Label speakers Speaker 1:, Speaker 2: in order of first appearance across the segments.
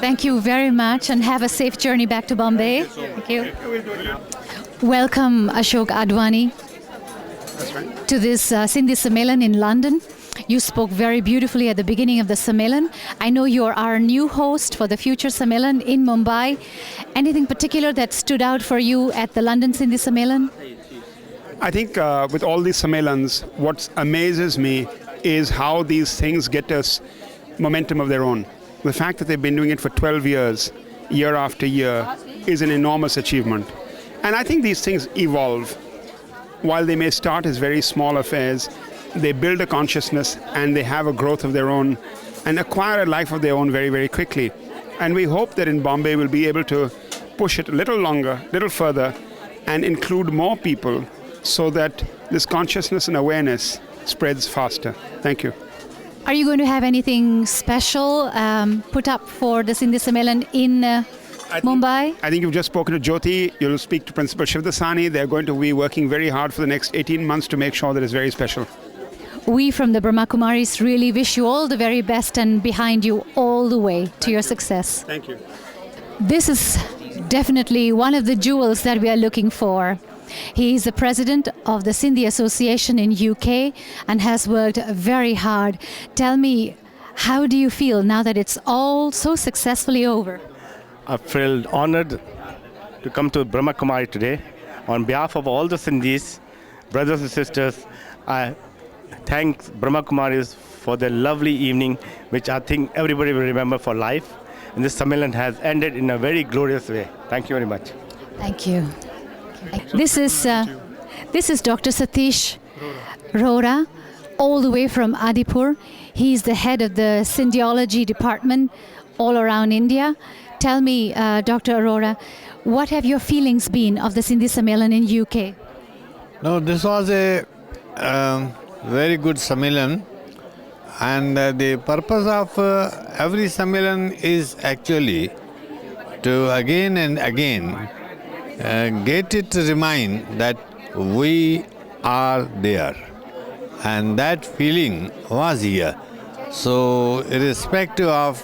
Speaker 1: Thank you very much and have a safe journey back to Bombay. Thank you. Welcome, Ashok Wadhwani, to this Sindhi Sammelan in London. You spoke very beautifully at the beginning of the Sammelan. I know you are our new host for the future Sammelan in Mumbai. Anything particular that stood out for you at the London Sindhi Sammelan?
Speaker 2: I think with all these Sammellans, what amazes me is how these things get us momentum of their own. The fact that they've been doing it for 12 years, year after year, is an enormous achievement. And I think these things evolve. While they may start as very small affairs, they build a consciousness and they have a growth of their own and acquire a life of their own very, very quickly. And we hope that in Bombay we'll be able to push it a little longer, a little further, and include more people so that this consciousness and awareness spreads faster. Thank you.
Speaker 1: Are you going to have anything special put up for the Sindhi Sammelan in Mumbai?
Speaker 2: I think you've just spoken to Jyoti. You'll speak to Principal Shivdasani. They're going to be working very hard for the next 18 months to make sure that it's very special.
Speaker 1: We from the Brahma Kumaris really wish you all the very best and behind you all the way to your success.
Speaker 2: Thank you.
Speaker 1: This is definitely one of the jewels that we are looking for. He is the president of the Sindhi Association in UK and has worked very hard. Tell me, how do you feel now that it's all so successfully over?
Speaker 3: I feel honored to come to Brahma Kumari today. On behalf of all the Sindhis, brothers and sisters, I thank Brahma Kumaris for their lovely evening, which I think everybody will remember for life. And this Sammelan has ended in a very glorious way. Thank you very much.
Speaker 1: Thank you. This is Dr. Satish Rora, all the way from Adipur. He's the head of the Sindhiology department all around India. Tell me, Dr. Arora, what have your feelings been of the Sindhi Sammelan in UK?
Speaker 4: No, this was a very good Sammelan, and the purpose of every Sammelan is actually to again and again get it to remind that we are there, and that feeling was here. So irrespective of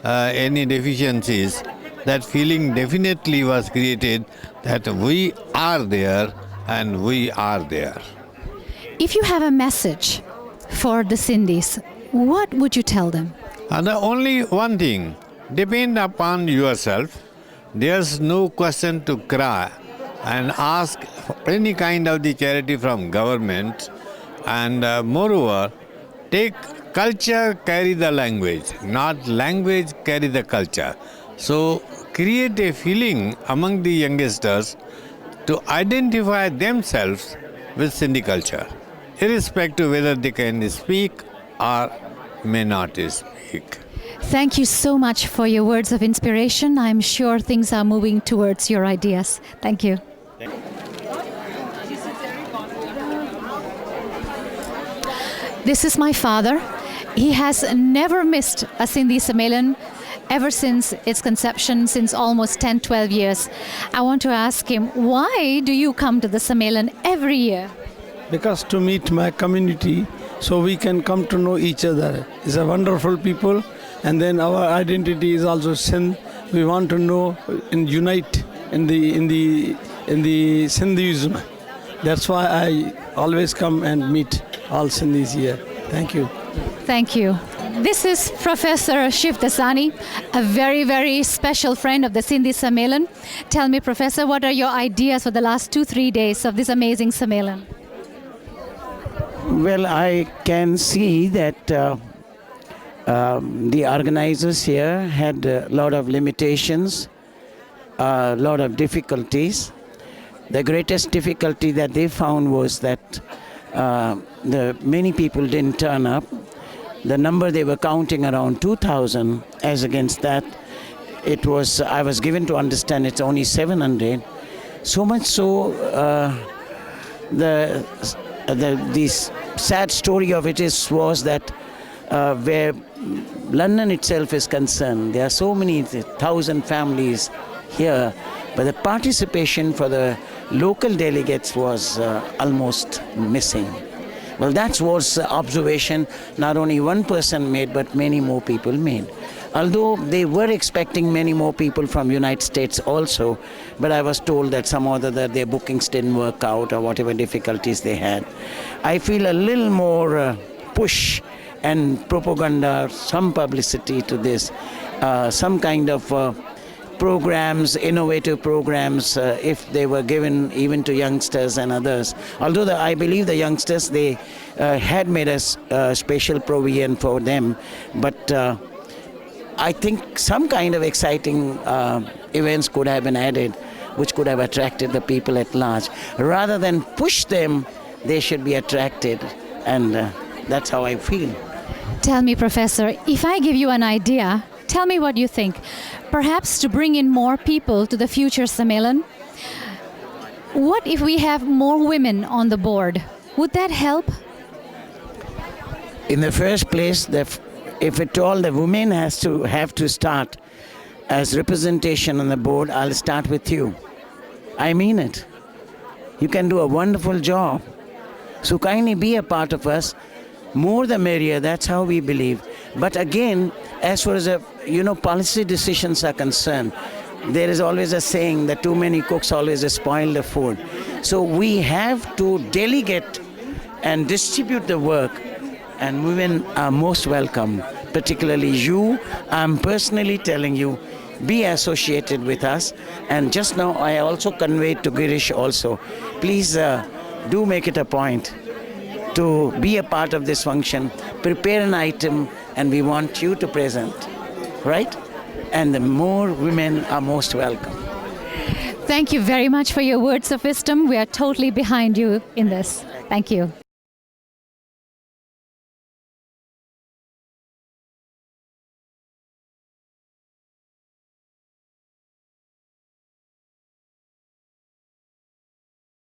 Speaker 4: any deficiencies, that feeling definitely was created that we are there and we are there.
Speaker 1: If you have a message for the Sindhis, what would you tell them?
Speaker 4: And only one thing, depend upon yourself. There's no question to cry and ask for any kind of the charity from government, and moreover, take culture carry the language, not language carry the culture. So create a feeling among the youngsters to identify themselves with Sindhi culture, irrespective whether they can speak or may not speak.
Speaker 1: Thank you so much for your words of inspiration. I'm sure things are moving towards your ideas. Thank you. This is my father. He has never missed a Sindhi Sammelan ever since its conception, since almost 10-12 years. I want to ask him, why do you come to the Sammelan every year?
Speaker 5: Because to meet my community, so we can come to know each other. It's a wonderful people, and then our identity is also Sindh. We want to know and unite in the Sindhism. That's why I always come and meet all Sindhis here. Thank you.
Speaker 1: Thank you. This is Professor Shivdasani, a very, very special friend of the Sindhi Sammelan. Tell me, Professor, what are your ideas for the last 2-3 days of this amazing Sammelan?
Speaker 6: Well, I can see that the organizers here had a lot of limitations, a lot of difficulties. The greatest difficulty that they found was that many people didn't turn up. The number they were counting around 2,000, as against that, I was given to understand it's only 700. So much so, the sad story of it was that where London itself is concerned, there are so many 1,000 families here, but the participation for the local delegates was almost missing. Well, that was observation not only one person made, but many more people made. Although they were expecting many more people from United States also, but I was told that somehow that their bookings didn't work out or whatever difficulties they had. I feel a little more push and propaganda, some publicity to this, some kind of programs, innovative programs, if they were given even to youngsters and others. Although I believe the youngsters, they had made a special provision for them, but I think some kind of exciting events could have been added, which could have attracted the people at large. Rather than push them, they should be attracted, and that's how I feel.
Speaker 1: Tell me, Professor, if I give you an idea, tell me what you think. Perhaps to bring in more people to the future Sammelan, what if we have more women on the board? Would that help?
Speaker 6: In the first place, if at all the women have to start as representation on the board, I'll start with you. I mean it. You can do a wonderful job. So kindly be a part of us. More the merrier, that's how we believe. But again, as far as policy decisions are concerned, there is always a saying that too many cooks always spoil the food. So we have to delegate and distribute the work, and women are most welcome, particularly you. I'm personally telling you, be associated with us. And just now I also conveyed to Girish also, please do make it a point to be a part of this function, prepare an item, and we want you to present, right? And the more women are most welcome.
Speaker 1: Thank you very much for your words of wisdom. We are totally behind you in this. Thank you.